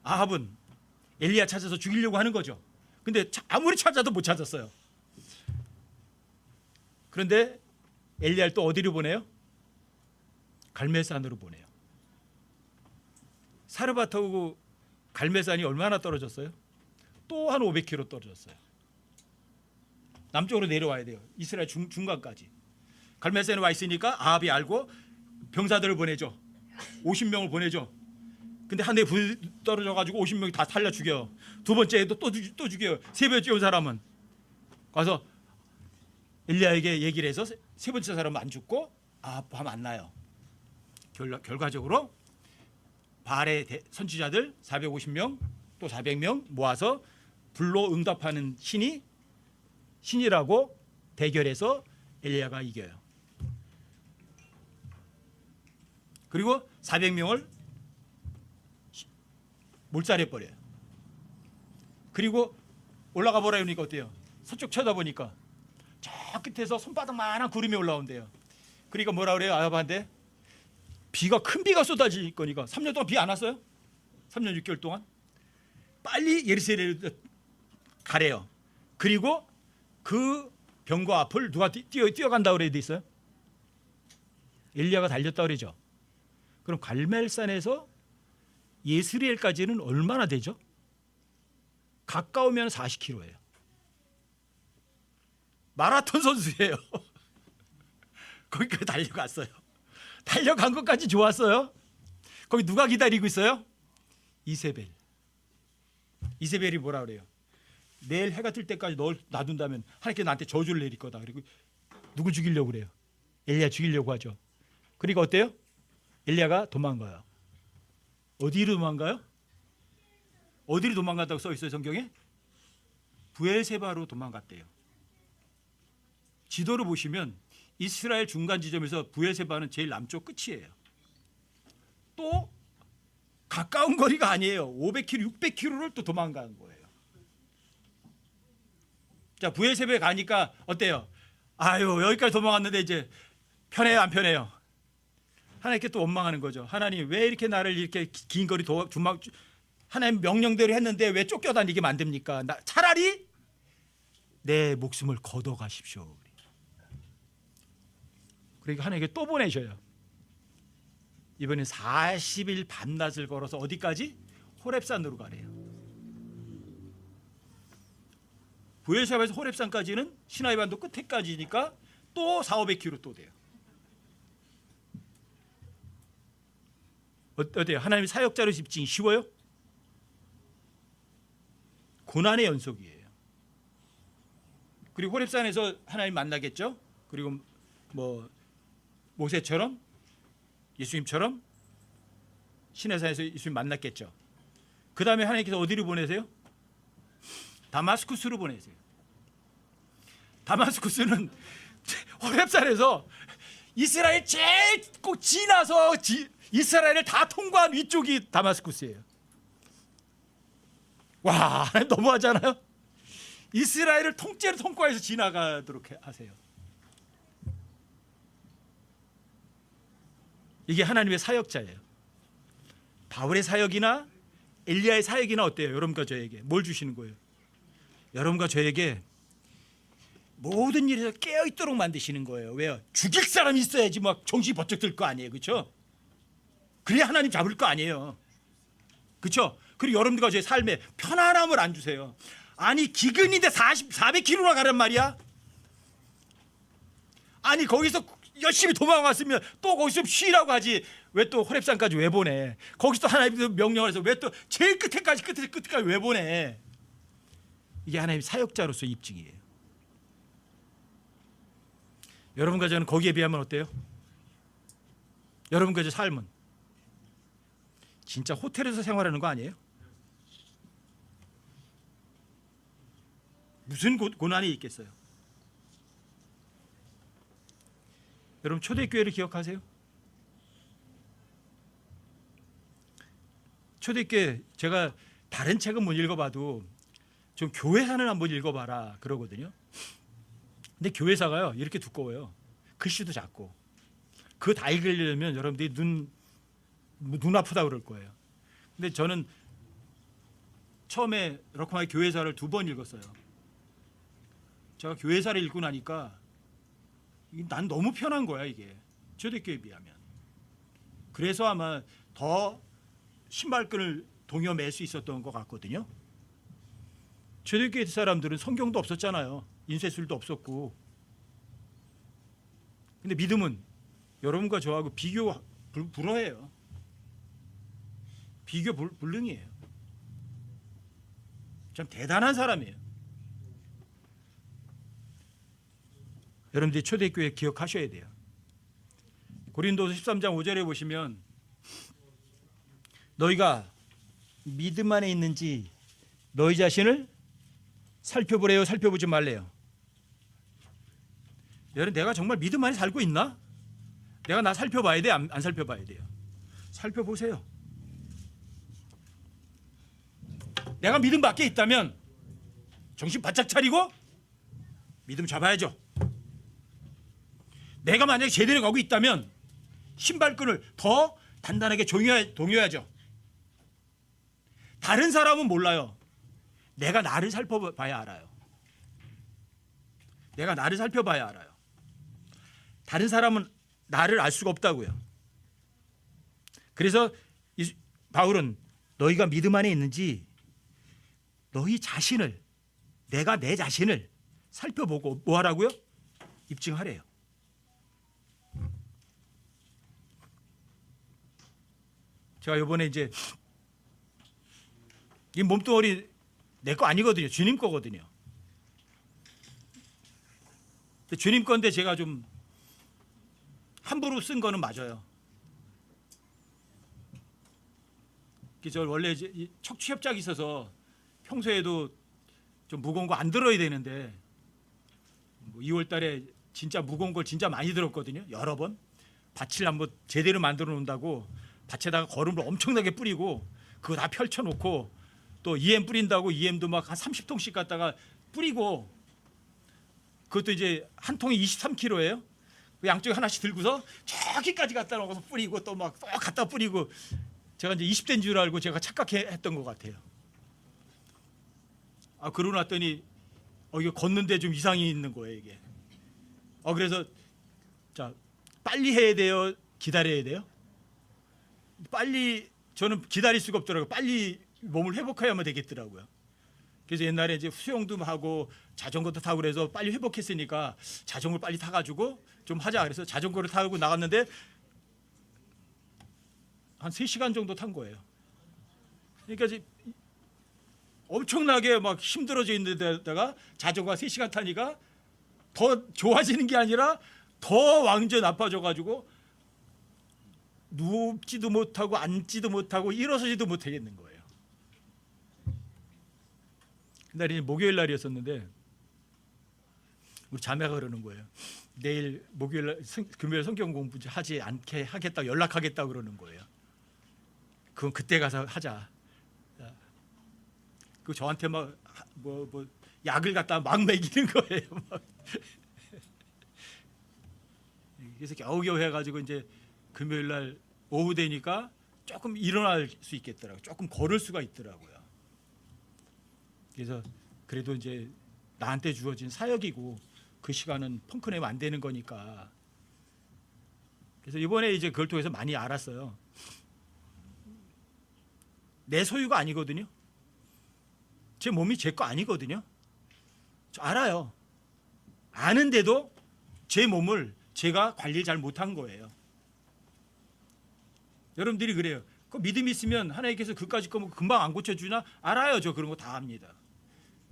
아합은 엘리야 찾아서 죽이려고 하는 거죠. 근데 아무리 찾아도 못 찾았어요. 그런데 엘리야를 또 어디로 보내요? 갈멜산으로 보내요. 사르밧하고 갈멜산이 얼마나 떨어졌어요? 또 한 500km 떨어졌어요. 남쪽으로 내려와야 돼요. 이스라엘 중간까지. 갈멜산에 와 있으니까 아합이 알고 병사들을 보내죠. 50명을 보내죠. 근데 한 대 불 떨어져 가지고 50명이 다 살려 죽여. 두 번째에도 또 죽여요. 세 번째 온 사람은 가서 엘리야에게 얘기를 해서 세 번째 사람은 안 죽고 아합과 만나요. 결과적으로 바알의 선지자들 450명 또 400명 모아서 불로 응답하는 신이라고 대결해서 엘리야가 이겨요. 그리고 400명을 몰살해 버려요. 그리고 올라가 보라 그러니까 어때요? 서쪽 쳐다보니까 저 끝에서 손바닥만한 구름이 올라온대요. 그러니까 뭐라 그래요? 아합한테 큰 비가 쏟아질 거니까 3년 동안 비 안 왔어요? 3년 6개월 동안 빨리 예루살렘으로 가래요. 그리고 그 병거 앞을 누가 뛰어간다고 그래 돼 있어요? 엘리야가 달렸다고 그러죠. 그럼 갈멜산에서 예스리엘까지는 얼마나 되죠? 가까우면 40km예요. 마라톤 선수예요. 거기까지 달려갔어요. 달려간 것까지 좋았어요. 거기 누가 기다리고 있어요? 이세벨. 이세벨이 뭐라 그래요? 내일 해가 뜰 때까지 널 놔둔다면 하나님께 나한테 저주를 내릴 거다. 그리고 누구 죽이려고 그래요? 엘리야 죽이려고 하죠. 그리고 어때요? 엘리야가 도망가요. 어디로 도망가요? 어디로 도망간다고 써 있어요 성경에? 브엘세바로 도망갔대요. 지도를 보시면 이스라엘 중간 지점에서 브엘세바는 제일 남쪽 끝이에요. 또 가까운 거리가 아니에요. 500km, 600km를 또 도망간 거예요. 자, 브엘세바에 가니까 어때요? 아유, 여기까지 도망갔는데 이제 편해요, 안 편해요? 하나님께 또 원망하는 거죠. 하나님 왜 이렇게 나를 이렇게 긴 거리 하나님 명령대로 했는데 왜 쫓겨다니게 만듭니까? 차라리 내 목숨을 걷어가십시오. 그러니까 하나님께 또 보내셔요. 이번엔 40일 밤낮을 걸어서 어디까지? 호렙산으로 가래요. 브엘세바에서 호렙산까지는 시나이반도 끝에까지니까 또 400-500km 또 돼요. 어때요? 하나님 사역자로 집중이 쉬워요? 고난의 연속이에요. 그리고 호렙산에서 하나님 만나겠죠. 그리고 뭐 모세처럼 예수님처럼 시내산에서 예수님 만났겠죠. 그 다음에 하나님께서 어디로 보내세요? 다마스쿠스로 보내세요. 다마스쿠스는 호렙산에서 이스라엘 제일 꼭 지나서 이스라엘을 다 통과한 위쪽이 다마스쿠스예요. 와, 너무하잖아요. 이스라엘을 통째로 통과해서 지나가도록 하세요. 이게 하나님의 사역자예요. 바울의 사역이나 엘리야의 사역이나 어때요? 여러분과 저에게 뭘 주시는 거예요? 여러분과 저에게 모든 일에서 깨어있도록 만드시는 거예요. 왜요? 죽일 사람이 있어야지 막 정신이 번쩍 들 거 아니에요. 그렇죠? 그래야 하나님 잡을 거 아니에요. 그렇죠? 그리고 여러분들과 저의 삶에 편안함을 안 주세요. 아니 기근인데 400km나 가란 말이야. 아니 거기서 열심히 도망왔으면 또 거기서 쉬라고 하지. 왜 또 호렙산까지 왜 보내? 거기서 또 하나님 명령을 해서 왜 또 제일 끝에까지 왜 보내? 이게 하나님의 사역자로서 입증이에요. 여러분과 저는 거기에 비하면 어때요? 여러분과 저 삶은 진짜 호텔에서 생활하는 거 아니에요? 무슨 고난이 있겠어요? 여러분 초대교회를 기억하세요? 초대교회 제가 다른 책은 못 읽어봐도 좀 교회사는 한번 읽어봐라 그러거든요. 근데 교회사가요 이렇게 두꺼워요. 글씨도 작고. 그거 다 읽으려면 여러분들이 눈 아프다 그럴 거예요. 근데 저는 처음에 러커마의 교회사를 2번 읽었어요. 제가 교회사를 읽고 나니까 난 너무 편한 거야 이게 초대교회에 비하면. 그래서 아마 더 신발끈을 동여 맬 수 있었던 것 같거든요. 초대교회 사람들은 성경도 없었잖아요. 인쇄술도 없었고. 근데 믿음은 여러분과 저하고 비교 불허해요. 비교 불능이에요. 참 대단한 사람이에요. 여러분들이 초대교회 기억하셔야 돼요. 고린도서 13장 5절에 보시면 너희가 믿음 안에 있는지 너희 자신을 살펴보래요, 살펴보지 말래요. 여러분 내가 정말 믿음 안에 살고 있나? 내가 나 살펴봐야 돼, 안 살펴봐야 돼요? 살펴보세요. 내가 믿음 밖에 있다면 정신 바짝 차리고 믿음 잡아야죠. 내가 만약에 제대로 가고 있다면 신발끈을 더 단단하게 동여야죠. 다른 사람은 몰라요. 내가 나를 살펴봐야 알아요. 내가 나를 살펴봐야 알아요. 다른 사람은 나를 알 수가 없다고요. 그래서 바울은 너희가 믿음 안에 있는지 너희 자신을, 내가 내 자신을 살펴보고 뭐 하라고요? 입증하래요. 제가 이번에 이제 이 몸뚱어리 내 거 아니거든요. 주님 거거든요. 주님 건데 제가 좀 함부로 쓴 거는 맞아요. 저 원래 이제 척추 협작이 있어서 평소에도 좀 무거운 거 안 들어야 되는데 2월 달에 진짜 무거운 걸 진짜 많이 들었거든요. 여러 번. 밭을 한번 제대로 만들어 놓는다고 밭에다가 거름을 엄청나게 뿌리고 그거 다 펼쳐 놓고 또 EM 뿌린다고 EM도 막 한 30통씩 갖다가 뿌리고 그것도 이제 한 통이 23kg예요. 양쪽에 하나씩 들고서 저기까지 갖다 놓고서 뿌리고 또 막 또 갖다 뿌리고 제가 이제 20대인 줄 알고 제가 착각했던 것 같아요. 그러고 났더니 이게 걷는데 좀 이상이 있는 거예요 이게. 그래서 자 빨리 해야 돼요, 기다려야 돼요? 빨리 저는 기다릴 수가 없더라고요. 빨리 몸을 회복해야만 되겠더라고요. 그래서 옛날에 이제 수영도 하고 자전거도 타고 그래서 빨리 회복했으니까 자전거를 빨리 타가지고 좀 하자 그래서 자전거를 타고 나갔는데 한 3시간 정도 탄 거예요. 그러니까 이제 엄청나게 막 힘들어져 있는 데다가 자전거가 3시간 타니까 더 좋아지는 게 아니라 더 완전 아파져가지고 눕지도 못하고 앉지도 못하고 일어서지도 못하겠는 거예요. 그날이 목요일 날이었었는데 우리 자매가 그러는 거예요. 내일 목요일 날 금요일 성경 공부 하지 않게 하겠다 연락하겠다 그러는 거예요. 그건 그때 가서 하자. 그 저한테 막 뭐 약을 갖다 막 먹이는 거예요. 막. 그래서 겨우겨우 해가지고 이제 금요일 날 오후 되니까 조금 일어날 수 있겠더라고요. 조금 걸을 수가 있더라고요. 그래서 그래도 이제 나한테 주어진 사역이고 그 시간은 펑크 내면 안 되는 거니까. 그래서 이번에 이제 그걸 통해서 많이 알았어요. 내 소유가 아니거든요. 제 몸이 제 거 아니거든요. 저 알아요. 아는데도 제 몸을 제가 관리 잘 못한 거예요. 여러분들이 그래요. 그 믿음이 있으면 하나님께서 그까짓 거 금방 안 고쳐주나? 알아요. 저 그런 거 다 압니다.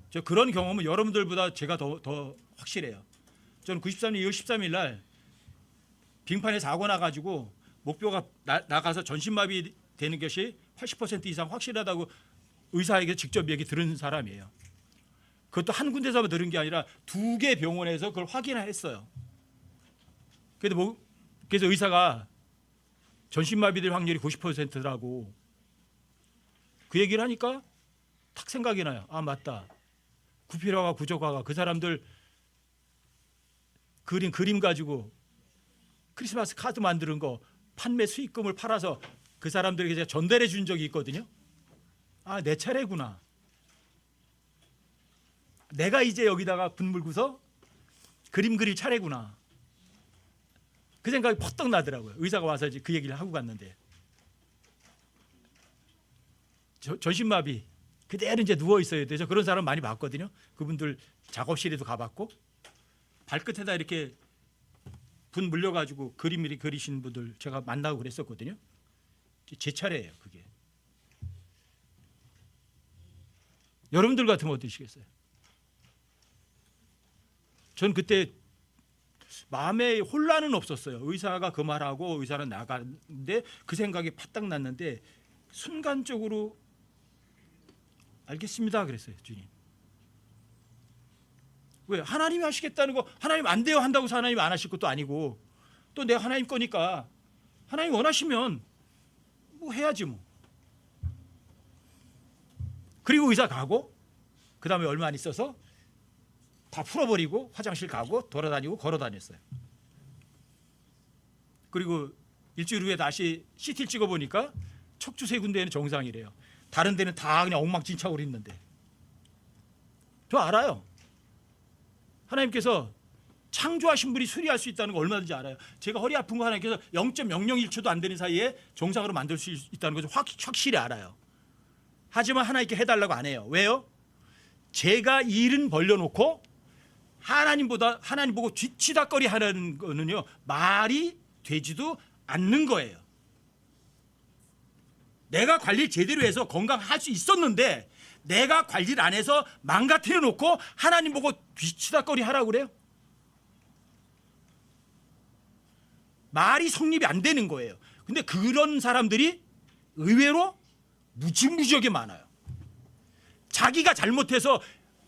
저 그런 경험은 여러분들보다 제가 더 확실해요. 저는 93년 2월 13일 날 빙판에 사고 나가지고 목표가 나가서 전신마비 되는 것이 80% 이상 확실하다고 의사에게 직접 얘기 들은 사람이에요. 그것도 한 군데서 들은 게 아니라 2개 병원에서 그걸 확인했어요. 그래서 의사가 전신마비될 확률이 90%라고 그 얘기를 하니까 탁 생각이 나요. 맞다. 구피라와 구조가가 그 사람들 그림 가지고 크리스마스 카드 만드는 거 판매 수익금을 팔아서 그 사람들에게 제가 전달해 준 적이 있거든요. 아, 내 차례구나. 내가 이제 여기다가 분 물고서 그림 그릴 차례구나. 그 생각이 퍼뜩 나더라고요. 의사가 와서 이제 그 얘기를 하고 갔는데 전신마비 그대로 이제 누워 있어야 돼서 그런 사람 많이 봤거든요. 그분들 작업실에도 가봤고 발끝에다 이렇게 분 물려가지고 그림을 그리신 분들 제가 만나고 그랬었거든요. 제 차례예요, 그게. 여러분들 같으면 어떠시겠어요? 전 그때 마음에 혼란은 없었어요. 의사가 그 말하고 의사는 나가는데 그 생각이 파딱 났는데 순간적으로 알겠습니다 그랬어요. 주님. 왜? 하나님이 하시겠다는 거 하나님 안 돼요 한다고 해서 하나님 안 하실 것도 아니고 또 내가 하나님 거니까 하나님 원하시면 뭐 해야지 뭐. 그리고 의사 가고 그 다음에 얼마 안 있어서 다 풀어버리고 화장실 가고 돌아다니고 걸어다녔어요. 그리고 일주일 후에 다시 CT를 찍어보니까 척추 세 군데는 정상이래요. 다른 데는 다 그냥 엉망진창으로 있는데. 저 알아요. 하나님께서 창조하신 분이 수리할 수 있다는 거 얼마든지 알아요. 제가 허리 아픈 거 하나님께서 0.001초도 안 되는 사이에 정상으로 만들 수 있다는 것을 확실히 알아요. 하지만 하나님께 해달라고 안 해요. 왜요? 제가 일은 벌려놓고 하나님 보고 뒤치다거리 하는 거는요 말이 되지도 않는 거예요. 내가 관리를 제대로 해서 건강할 수 있었는데 내가 관리를 안 해서 망가뜨려 놓고 하나님 보고 뒤치다거리 하라고 그래요? 말이 성립이 안 되는 거예요. 근데 그런 사람들이 의외로 무지무지하게 많아요. 자기가 잘못해서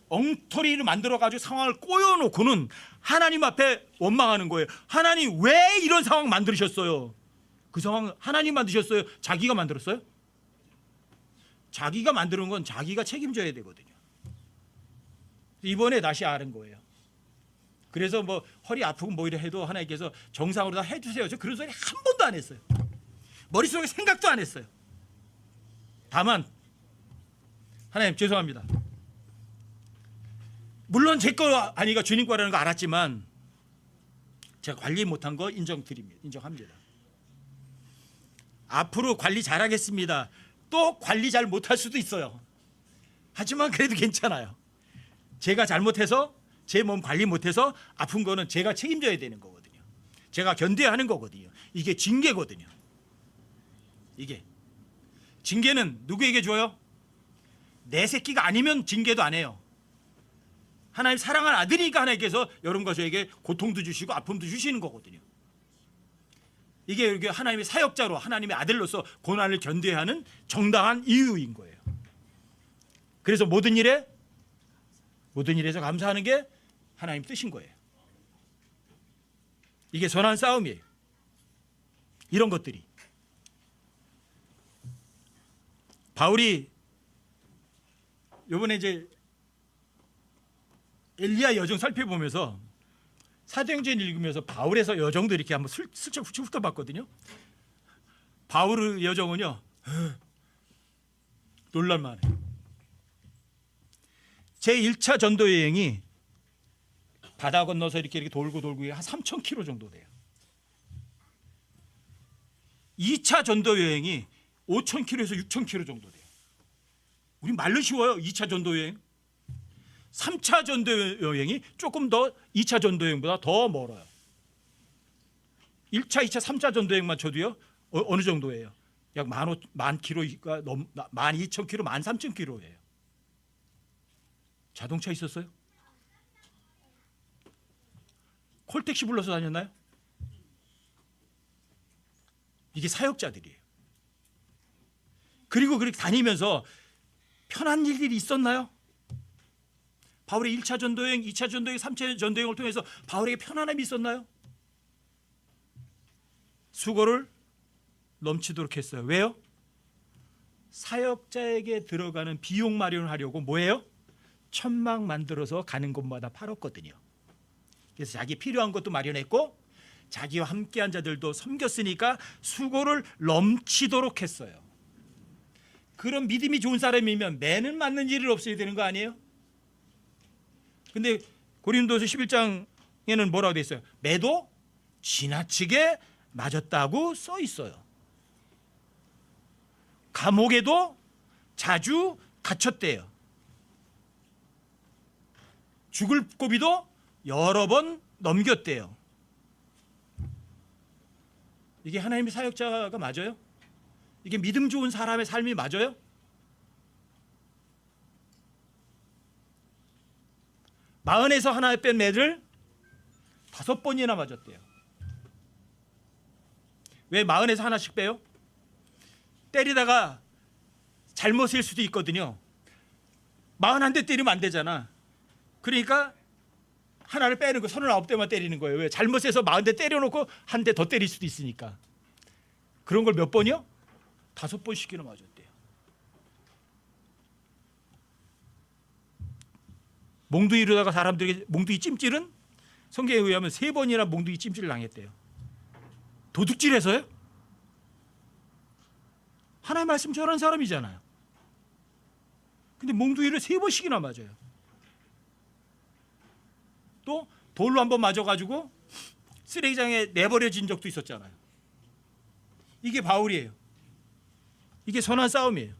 엉터리를 만들어가지고 상황을 꼬여놓고는 하나님 앞에 원망하는 거예요. 하나님 왜 이런 상황 만드셨어요? 그 상황 하나님 만드셨어요? 자기가 만들었어요? 자기가 만드는 건 자기가 책임져야 되거든요. 이번에 다시 아는 거예요. 그래서 뭐 허리 아프고 뭐 이래 해도 하나님께서 정상으로 다 해주세요. 저 그런 소리 한 번도 안 했어요. 머릿속에 생각도 안 했어요. 다만 하나님 죄송합니다. 물론 제 거 아니가 주님 거라는 거 알았지만 제가 관리 못한 거 인정합니다. 앞으로 관리 잘하겠습니다. 또 관리 잘 못할 수도 있어요. 하지만 그래도 괜찮아요. 제가 잘못해서 제 몸 관리 못해서 아픈 거는 제가 책임져야 되는 거거든요. 제가 견뎌야 하는 거거든요. 이게 징계거든요. 이게 징계는 누구에게 줘요? 내 새끼가 아니면 징계도 안 해요. 하나님 사랑하는 아들이니까 하나님께서 여러분과 저에게 고통도 주시고 아픔도 주시는 거거든요. 이게 하나님의 사역자로 하나님의 아들로서 고난을 견뎌야 하는 정당한 이유인 거예요. 그래서 모든 일에서 감사하는 게 하나님 뜻인 거예요. 이게 선한 싸움이에요. 이런 것들이 바울이 이번에 이제 엘리야 여정 살펴보면서 사도행전 읽으면서 바울에서 여정도 이렇게 한번 슬쩍 훑어봤거든요. 바울의 여정은요 놀랄만해. 제 1차 전도 여행이 바다 건너서 이렇게 돌고 한 3,000km 정도 돼요. 2차 전도 여행이 5,000km에서 6,000km 정도 돼요. 우리 말로 쉬워요. 2차 전도 여행. 3차 전도 여행이 조금 더 2차 전도 여행보다 더 멀어요. 1차, 2차, 3차 전도 여행만 쳐도요. 어느 정도예요? 약 10,000km가 12,000km, 13,000km예요. 자동차 있었어요? 콜택시 불러서 다녔나요? 이게 사역자들이에요. 그리고 그렇게 다니면서 편한 일들이 있었나요? 바울의 1차 전도여행, 2차 전도여행, 3차 전도여행을 통해서 바울에게 편안함이 있었나요? 수고를 넘치도록 했어요. 왜요? 사역자에게 들어가는 비용 마련을 하려고 뭐예요? 천막 만들어서 가는 곳마다 팔았거든요. 그래서 자기 필요한 것도 마련했고 자기와 함께한 자들도 섬겼으니까 수고를 넘치도록 했어요. 그런 믿음이 좋은 사람이면 매는 맞는 일은 없어야 되는 거 아니에요? 근데 고린도서 11장에는 뭐라고 돼 있어요? 매도 지나치게 맞았다고 써 있어요. 감옥에도 자주 갇혔대요. 죽을 고비도 여러 번 넘겼대요. 이게 하나님의 사역자가 맞아요? 이게 믿음 좋은 사람의 삶이 맞아요? 마흔에서 하나 뺀 매를 5번이나 맞았대요. 왜 마흔에서 하나씩 빼요? 때리다가 잘못일 수도 있거든요. 41대 때리면 안 되잖아. 그러니까 하나를 빼는 거 39대만 때리는 거예요. 왜? 잘못해서 40대 때려놓고 한 대 더 때릴 수도 있으니까. 그런 걸 몇 번이요? 5번씩이나 맞았대요. 몽둥이로다가 사람들에게 몽둥이 찜질은 성경에 의하면 3번이나 몽둥이 찜질을 당했대요. 도둑질해서요? 하나님의 말씀 전하는 사람이잖아요. 근데 몽둥이를 3번씩이나 맞아요. 또 돌로 한번 맞아가지고 쓰레기장에 내버려진 적도 있었잖아요. 이게 바울이에요. 이게 선한 싸움이에요.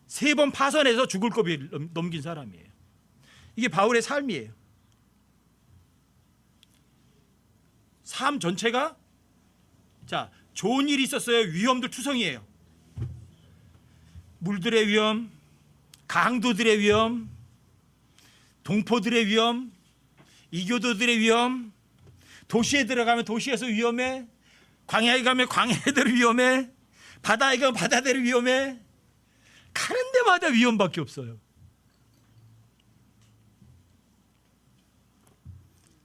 3번 파선해서 죽을 고비를 넘긴 사람이에요. 이게 바울의 삶이에요. 삶 전체가 자 좋은 일이 있었어요. 위험들 투성이에요. 물들의 위험, 강도들의 위험, 동포들의 위험, 이교도들의 위험, 도시에 들어가면 도시에서 위험해, 광야에 가면 광야대로 위험해, 바다에 가면 바다대로 위험해. 가는 데마다 위험밖에 없어요.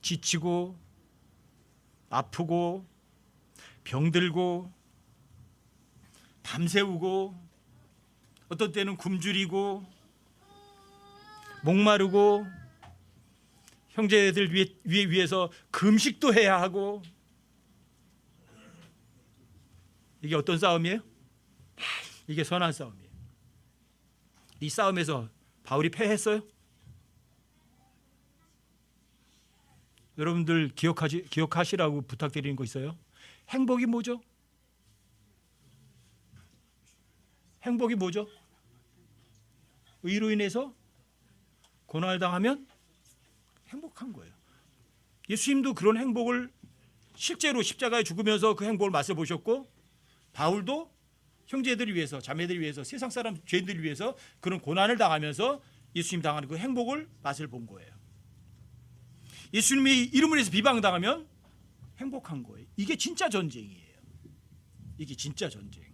지치고 아프고 병들고 밤새우고 어떤 때는 굶주리고 목마르고 형제들 위해서 금식도 해야 하고. 이게 어떤 싸움이에요? 이게 선한 싸움이에요. 이 싸움에서 바울이 패했어요? 여러분들 기억하시라고 부탁드리는 거 있어요? 행복이 뭐죠? 행복이 뭐죠? 의로 인해서 고난을 당하면 행복한 거예요. 예수님도 그런 행복을 실제로 십자가에 죽으면서 그 행복을 맛을 보셨고, 바울도 형제들을 위해서, 자매들을 위해서, 세상 사람 죄인들을 위해서 그런 고난을 당하면서 예수님 당하는 그 행복을 맛을 본 거예요. 예수님이 이름을 해서 비방당하면 행복한 거예요. 이게 진짜 전쟁이에요. 이게 진짜 전쟁.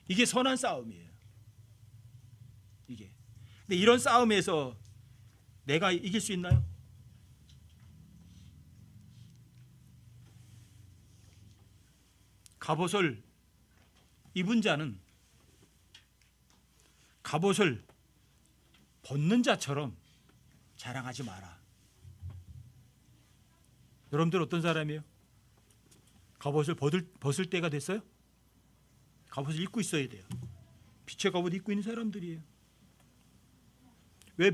이게 선한 싸움이에요. 이게. 근데 이런 싸움에서 내가 이길 수 있나요? 갑옷을 입은 자는 갑옷을 벗는 자처럼 자랑하지 마라. 여러분들 어떤 사람이에요? 갑옷을 벗을 때가 됐어요? 갑옷을 입고 있어야 돼요. 빛의 갑옷 입고 있는 사람들이에요. 왜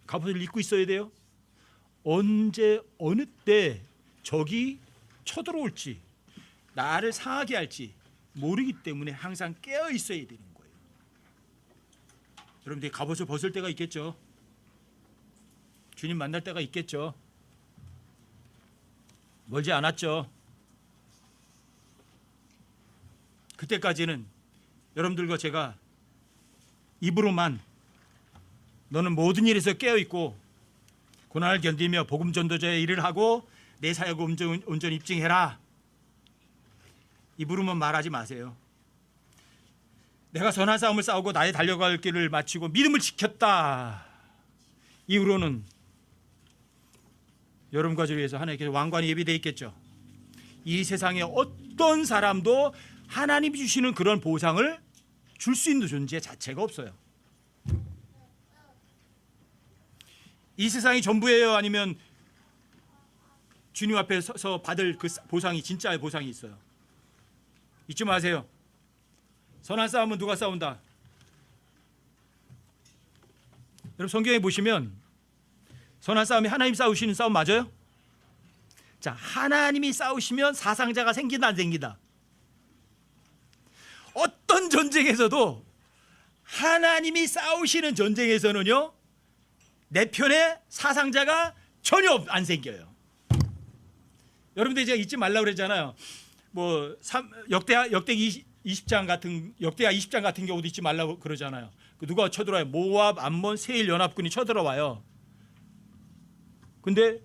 갑옷을 입고 있어야 돼요? 언제 어느 때 적이 쳐들어올지 나를 상하게 할지 모르기 때문에 항상 깨어 있어야 되는 거예요. 여러분들이 갑옷을 벗을 때가 있겠죠. 주님 만날 때가 있겠죠. 멀지 않았죠. 그때까지는 여러분들과 제가 입으로만 너는 모든 일에서 깨어있고 고난을 견디며 복음 전도자의 일을 하고 내 사역을 온전히 입증해라. 입으로만 말하지 마세요. 내가 선한 싸움을 싸우고 나의 달려갈 길을 마치고 믿음을 지켰다. 이후로는 여러분과 저를 위해서 하나님께서 왕관이 예비되어 있겠죠. 이 세상에 어떤 사람도 하나님이 주시는 그런 보상을 줄 수 있는 존재 자체가 없어요. 이 세상이 전부예요? 아니면 주님 앞에 서서 받을 그 보상이 진짜의 보상이 있어요? 잊지 마세요. 선한 싸움은 누가 싸운다? 여러분 성경에 보시면 선한 싸움이 하나님 싸우시는 싸움 맞아요? 자, 하나님이 싸우시면 사상자가 생긴다 안 생긴다? 어떤 전쟁에서도 하나님이 싸우시는 전쟁에서는요, 내 편에 사상자가 전혀 안 생겨요. 여러분들 제가 잊지 말라고 그랬잖아요. 뭐 역대하 20장 같은 경우도 잊지 말라고 그러잖아요. 누가 쳐들어와요? 모압, 암몬, 세일 연합군이 쳐들어와요. 근데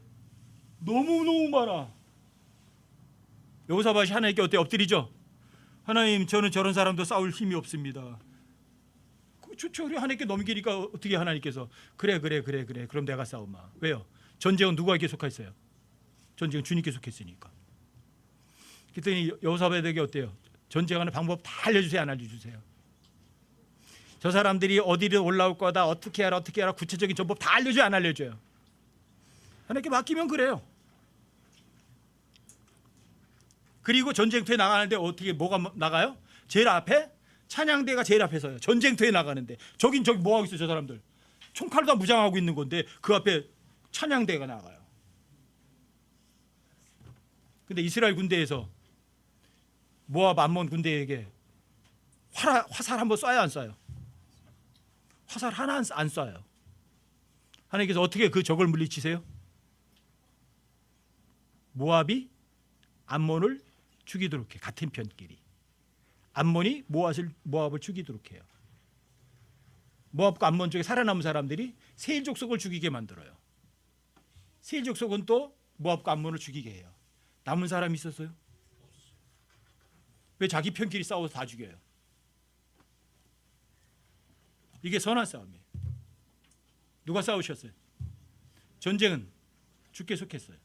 너무 많아. 여호사밧이 하나님께 어때? 엎드리죠. 하나님, 저는 저런 사람도 싸울 힘이 없습니다. 우리 하나님께 넘기니까 어떻게 하나님께서 그래 그럼 내가 싸우마. 왜요? 전쟁은 누구에게 속했어요? 전쟁은 주님께 속했으니까. 그랬더니 여호사밧에게 어때요? 전쟁하는 방법 다 알려주세요, 안 알려주세요? 저 사람들이 어디로 올라올 거다, 어떻게 하라 구체적인 정보 다 알려줘요, 안 알려줘요? 하나님께 맡기면 그래요. 그리고 전쟁터에 나가는데 어떻게 뭐가 나가요? 제일 앞에 찬양대가 제일 앞에 서요. 전쟁터에 나가는데 저기 뭐 하고 있어요? 저 사람들 총칼도 다 무장하고 있는 건데 그 앞에 찬양대가 나가요. 근데 이스라엘 군대에서 모압 암몬 군대에게 화살 한번 쏴요, 안 쏴요? 화살 하나 안 쏴요. 하나님께서 어떻게 그 적을 물리치세요? 모압이 암몬을 죽이도록 해. 같은 편끼리 암몬이 모압을 죽이도록 해요. 모압과 암몬 쪽에 살아남은 사람들이 세일 족속을 죽이게 만들어요. 세일 족속은 또 모압과 암몬을 죽이게 해요. 남은 사람이 있었어요? 왜 자기 편끼리 싸워서 다 죽여요? 이게 선한 싸움이에요. 누가 싸우셨어요? 전쟁은 주께 속했어요.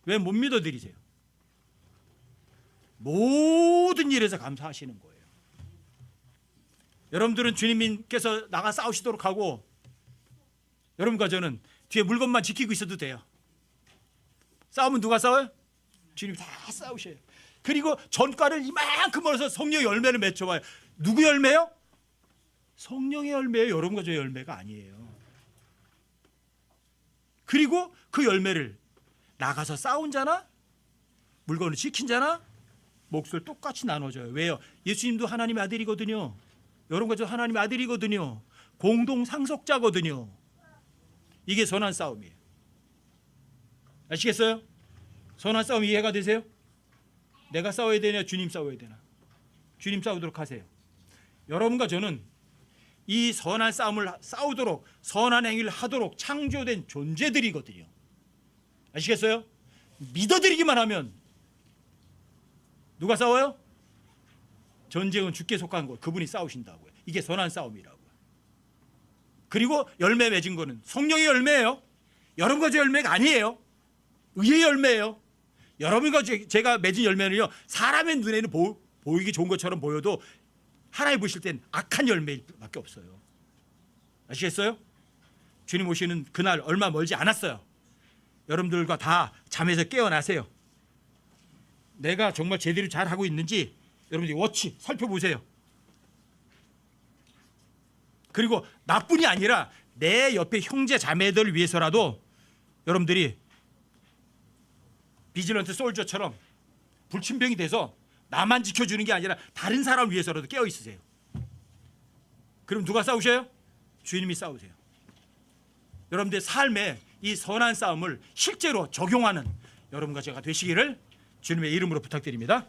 왜 못 믿어드리세요? 모든 일에서 감사하시는 거예요. 여러분들은 주님께서 나가 싸우시도록 하고 여러분과 저는 뒤에 물건만 지키고 있어도 돼요. 싸우면 누가 싸워요? 주님이 다 싸우셔요. 그리고 전과를 이만큼 멀어서 성령의 열매를 맺혀봐요. 누구 열매요? 성령의 열매예요. 여러분과 저의 열매가 아니에요. 그리고 그 열매를 나가서 싸운 자나 물건을 지킨 자나 몫을 똑같이 나눠줘요. 왜요? 예수님도 하나님의 아들이거든요. 여러분과 저 하나님의 아들이거든요. 공동 상속자거든요. 이게 선한 싸움이에요. 아시겠어요? 선한 싸움 이해가 되세요? 내가 싸워야 되냐, 주님 싸워야 되나? 주님 싸우도록 하세요. 여러분과 저는 이 선한 싸움을 싸우도록, 선한 행위를 하도록 창조된 존재들이거든요. 아시겠어요? 믿어드리기만 하면 누가 싸워요? 전쟁은 주께 속한 거예요. 그분이 싸우신다고요. 이게 선한 싸움이라고요. 그리고 열매 맺은 거는 성령의 열매예요. 여러분과 제 열매가 아니에요. 의의 열매예요. 여러분과 제가 맺은 열매는요, 사람의 눈에는 보이기 좋은 것처럼 보여도 하나님 보실 땐 악한 열매밖에 없어요. 아시겠어요? 주님 오시는 그날 얼마 멀지 않았어요. 여러분들과 다 잠에서 깨어나세요. 내가 정말 제대로 잘하고 있는지 여러분들이 워치 살펴보세요. 그리고 나뿐이 아니라 내 옆에 형제 자매들을 위해서라도 여러분들이 비질런트 솔저처럼 불침병이 돼서 나만 지켜주는 게 아니라 다른 사람을 위해서라도 깨어 있으세요. 그럼 누가 싸우셔요? 주님이 싸우세요. 여러분들의 삶에 이 선한 싸움을 실제로 적용하는 여러분과 제가 되시기를 주님의 이름으로 부탁드립니다.